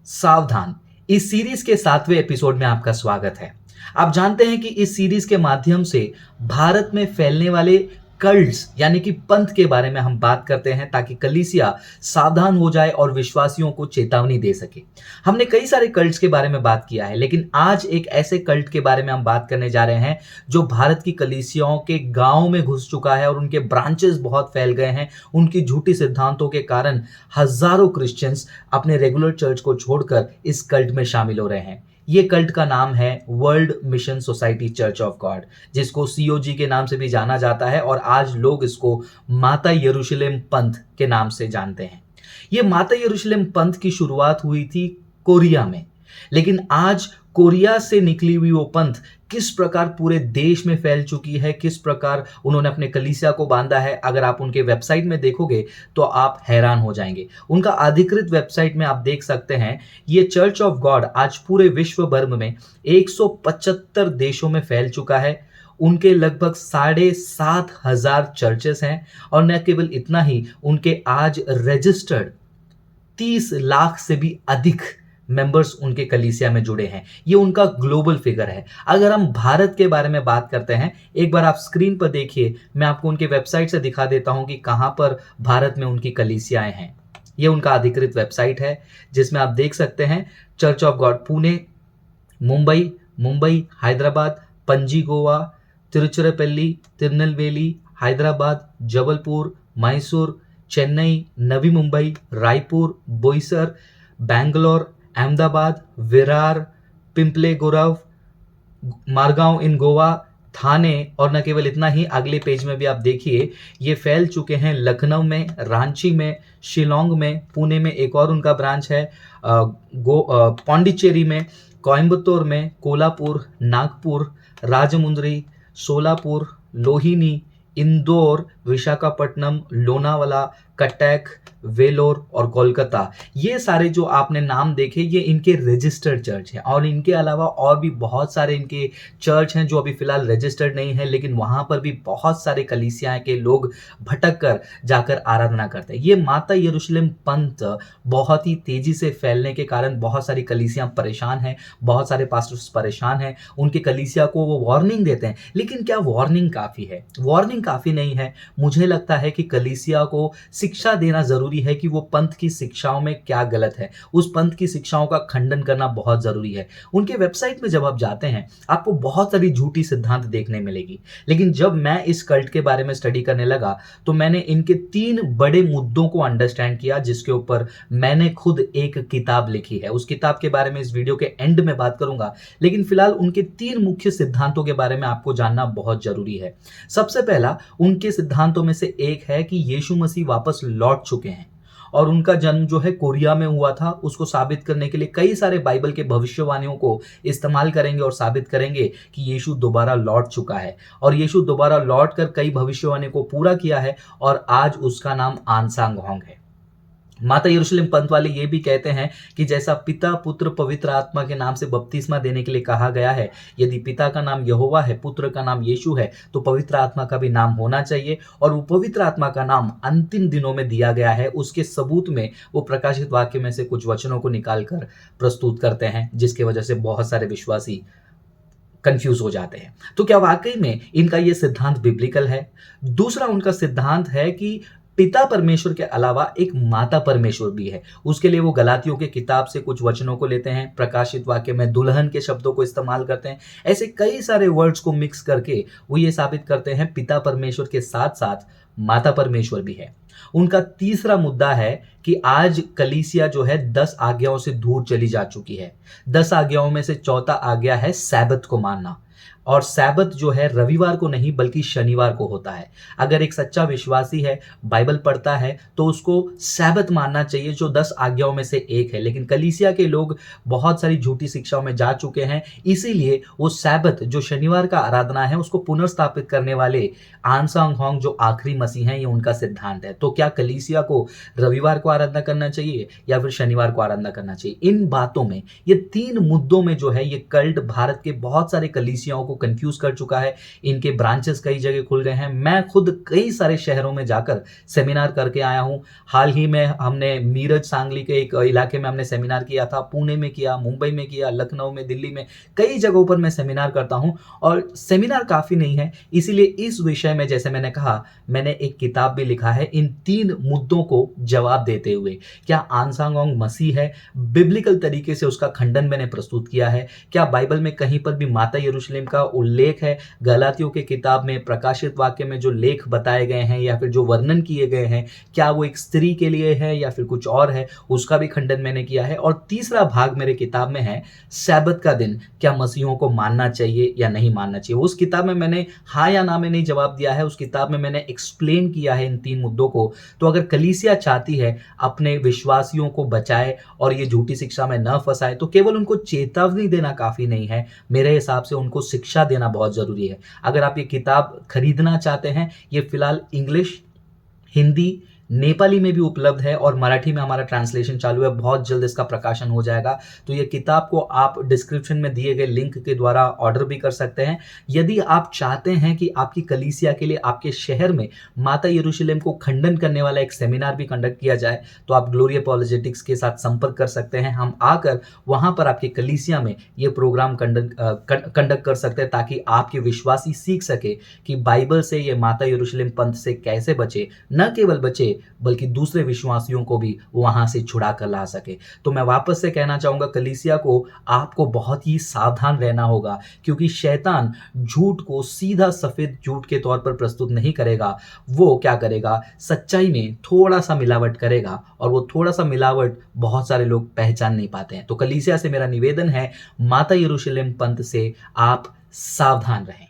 सावधान। इस सीरीज के 7वें एपिसोड में आपका स्वागत है। आप जानते हैं कि इस सीरीज के माध्यम से भारत में फैलने वाले कल्ट्स यानी कि पंथ के बारे में हम बात करते हैं ताकि कलीसिया सावधान हो जाए और विश्वासियों को चेतावनी दे सके। हमने कई सारे कल्ट्स के बारे में बात किया है, लेकिन आज एक ऐसे कल्ट के बारे में हम बात करने जा रहे हैं जो भारत की कलीसियाओं के गांव में घुस चुका है और उनके ब्रांचेस बहुत फैल गए हैं। उनकी झूठी सिद्धांतों के कारण हजारों क्रिश्चियंस अपने रेगुलर चर्च को छोड़कर इस कल्ट में शामिल हो रहे हैं। ये कल्ट का नाम है world mission society church of God, जिसको सीओजी के नाम से भी जाना जाता है और आज लोग इसको माता यरूशलेम पंथ के नाम से जानते हैं। ये माता यरूशलेम पंथ की शुरुआत हुई थी कोरिया में, लेकिन आज कोरिया से निकली हुई वो पंथ किस प्रकार पूरे देश में फैल चुकी है, किस प्रकार उन्होंने अपने कलीसिया को बांधा है, अगर आप उनके वेबसाइट में देखोगे तो आप हैरान हो जाएंगे। उनका अधिकृत वेबसाइट में आप देख सकते हैं, ये चर्च ऑफ गॉड आज पूरे विश्व भर में 175 देशों में फैल चुका है। उनके लगभग 7,500 चर्चेस हैं और न केवल इतना ही, उनके आज रजिस्टर्ड 30 लाख से भी अधिक मेंबर्स उनके कलीसिया में जुड़े हैं। ये उनका ग्लोबल फिगर है। अगर हम भारत के बारे में बात करते हैं, एक बार आप स्क्रीन पर देखिए, मैं आपको उनके वेबसाइट से दिखा देता हूं कि कहां पर भारत में उनकी कलीसियाएं हैं। ये उनका अधिकृत वेबसाइट है जिसमें आप देख सकते हैं church of God Pune, Mumbai, Hyderabad, Panaji Goa, Tiruchirappalli, Tirunelveli, Hyderabad, Jabalpur, Mysore, Chennai, Navi Mumbai, Raipur, Boisar, Bangalore, Ahmedabad, Virar, Pimple Gurav, Margao in Goa, Thane, और न केवल इतना ही, अगले पेज में भी आप देखिए ये फैल चुके हैं लखनऊ में, रांची में, शिलोंग में, पुणे में एक और उनका ब्रांच है, पौंडीचेरी में, कोयम्बतूर में, कोल्हापुर, नागपुर, राजमुंद्री, सोलापुर, लोहिनी, इंदौर, विशाखापट्टनम, लोनावाला, कटक, वेलोर और कोलकाता। ये सारे जो आपने नाम देखे ये इनके रजिस्टर्ड चर्च हैं और इनके अलावा और भी बहुत सारे इनके चर्च हैं जो अभी फिलहाल रजिस्टर्ड नहीं है, लेकिन वहाँ पर भी बहुत सारे कलीसियाँ के लोग भटक कर जाकर आराधना करते हैं। ये माता यरूशलेम पंथ बहुत ही तेजी से फैलने के कारण बहुत सारी कलीसियाँ परेशान हैं, बहुत सारे पास्टर्स परेशान हैं। उनके कलीसिया को वो वार्निंग देते हैं, लेकिन क्या वार्निंग काफ़ी है? वार्निंग काफ़ी नहीं है। मुझे लगता है कि कलीसिया को शिक्षा देना जरूरी है कि वो पंथ की शिक्षाओं में क्या गलत है, उस पंथ की शिक्षाओं का खंडन करना बहुत जरूरी है। उनके वेबसाइट में जब आप जाते हैं आपको बहुत सारी झूठी सिद्धांत देखने मिलेगी, लेकिन जब मैं इस कल्ट के बारे में स्टडी करने लगा तो मैंने इनके 3 बड़े मुद्दों को अंडरस्टैंड किया, जिसके ऊपर मैंने खुद एक किताब लिखी है। उस किताब के बारे में इस वीडियो के एंड में बात करूंगा, लेकिन फिलहाल उनके 3 मुख्य सिद्धांतों के बारे में आपको जानना बहुत जरूरी है। सबसे पहला उनके सिद्धांतों में से एक है कि यीशु मसीह वापस लौट चुके हैं और उनका जन्म जो है कोरिया में हुआ था। उसको साबित करने के लिए कई सारे बाइबल के भविष्यवाणियों को इस्तेमाल करेंगे और साबित करेंगे कि यीशु दोबारा लौट चुका है और यीशु दोबारा लौट कर कई भविष्यवाणी को पूरा किया है और आज उसका नाम आन सांग होंग है। माता यरूशलेम पंथ वाले ये भी कहते हैं कि जैसा पिता पुत्र पवित्र आत्मा के नाम से बपतिस्मा देने के लिए कहा गया है, यदि पिता का नाम यहोवा है, पुत्र का नाम यीशु है, तो पवित्र आत्मा का भी नाम होना चाहिए। और वो पवित्र आत्मा का नाम अंतिम दिनों में दिया गया है। उसके सबूत में वो प्रकाशित वाक्य में से कुछ वचनों को निकालकर प्रस्तुत करते हैं, जिसकी वजह से बहुत सारे विश्वासी कंफ्यूज हो जाते हैं। तो क्या वाकई में इनका ये सिद्धांत बिब्लिकल है? दूसरा उनका सिद्धांत है कि पिता परमेश्वर के अलावा एक माता परमेश्वर भी है। उसके लिए वो गलातियों के किताब से कुछ वचनों को लेते हैं, प्रकाशित वाक्य में दुल्हन के शब्दों को इस्तेमाल करते हैं। ऐसे कई सारे वर्ड्स को मिक्स करके वो ये साबित करते हैं पिता परमेश्वर के साथ साथ माता परमेश्वर भी है। उनका तीसरा मुद्दा है कि आज कलीसिया जो है 10 आज्ञाओं से दूर चली जा चुकी है। 10 आज्ञाओं में से चौथा आज्ञा है सैबत को मानना, और सैबत जो है रविवार को नहीं बल्कि शनिवार को होता है। अगर एक सच्चा विश्वासी है, बाइबल पढ़ता है, तो उसको सैबत मानना चाहिए जो 10 आज्ञाओं में से एक है। लेकिन कलीसिया के लोग बहुत सारी झूठी शिक्षाओं में जा चुके हैं, इसीलिए वो सैबत जो शनिवार का आराधना है उसको पुनर्स्थापित करने वाले आन सांग होंग जो आखिरी मसीह हैं, ये उनका सिद्धांत है। तो क्या कलीसिया को रविवार को आराधना करना चाहिए या फिर शनिवार को आराधना करना चाहिए? इन बातों में, ये 3 मुद्दों में जो है ये कल्ट भारत के बहुत सारे कलीसियाओं को कंफ्यूज कर चुका है। इनके ब्रांचेस कई जगह खुल गए हैं। मैं खुद कई सारे शहरों में जाकर सेमिनार करके आया हूँ। हाल ही में हमने मीरज सांगली के एक इलाके में हमने सेमिनार किया था, पुणे में किया, मुंबई में किया, लखनऊ में, दिल्ली में, कई जगहों पर मैं सेमिनार करता हूँ और सेमिनार काफ़ी नहीं है। इसीलिए इस विषय में, जैसे मैंने कहा, मैंने एक किताब भी लिखा है इन 3 मुद्दों को जवाब देते हुए। क्या आन सांग ओंग मसीह है? बिब्लिकल तरीके से उसका खंडन मैंने प्रस्तुत किया है। क्या बाइबल में कहीं पर भी माता यरूशलेम का उल्लेख है? गलातियों की किताब में, प्रकाशित वाक्य में जो लेख बताए गए हैं या फिर जो वर्णन किए गए हैं, क्या वो एक स्त्री के लिए है या फिर कुछ और है? उसका भी खंडन मैंने किया है। और तीसरा भाग मेरे किताब में है, सैबत का दिन क्या मसीहों को मानना चाहिए या नहीं मानना चाहिए? उस किताब में मैंने हाँ या ना में नहीं जवाब दिया है, उस किताब में मैंने एक्सप्लेन किया है इन 3 मुद्दों को। तो अगर कलीसिया चाहती है अपने विश्वासियों को बचाए और ये झूठी शिक्षा में न फंसाए, तो केवल उनको चेतावनी देना काफ़ी नहीं है। मेरे हिसाब से उनको शिक्षा देना बहुत ज़रूरी है। अगर आप ये किताब खरीदना चाहते हैं, ये फ़िलहाल इंग्लिश, हिंदी, नेपाली में भी उपलब्ध है और मराठी में हमारा ट्रांसलेशन चालू है। बहुत जल्द इसका प्रकाशन हो जाएगा। तो ये किताब को आप डिस्क्रिप्शन में दिए गए लिंक के द्वारा ऑर्डर भी कर सकते हैं। यदि आप चाहते हैं कि आपकी कलीसिया के लिए, आपके शहर में माता यरूशलेम को खंडन करने वाला एक सेमिनार भी कंडक्ट किया जाए, तो आप ग्लोरी अपॉलोजेटिक्स के साथ संपर्क कर सकते हैं। हम आकर वहाँ पर आपकी कलीसिया में ये प्रोग्राम कंडक्ट कर सकते हैं, ताकि आपके विश्वासी सीख सके कि बाइबल से, ये माता यरूशलेम पंथ से कैसे बचे, न केवल बचे बल्कि दूसरे विश्वासियों को भी वहां से छुड़ा कर ला सके। तो मैं वापस से कहना चाहूंगा, कलीसिया को आपको बहुत ही सावधान रहना होगा, क्योंकि शैतान झूठ को सीधा सफेद झूठ के तौर पर प्रस्तुत नहीं करेगा। वो क्या करेगा, सच्चाई में थोड़ा सा मिलावट करेगा, और वो थोड़ा सा मिलावट बहुत सारे लोग पहचान नहीं पाते हैं। तो कलीसिया से मेरा निवेदन है, माता यरूशलेम पंथ से आप सावधान रहें।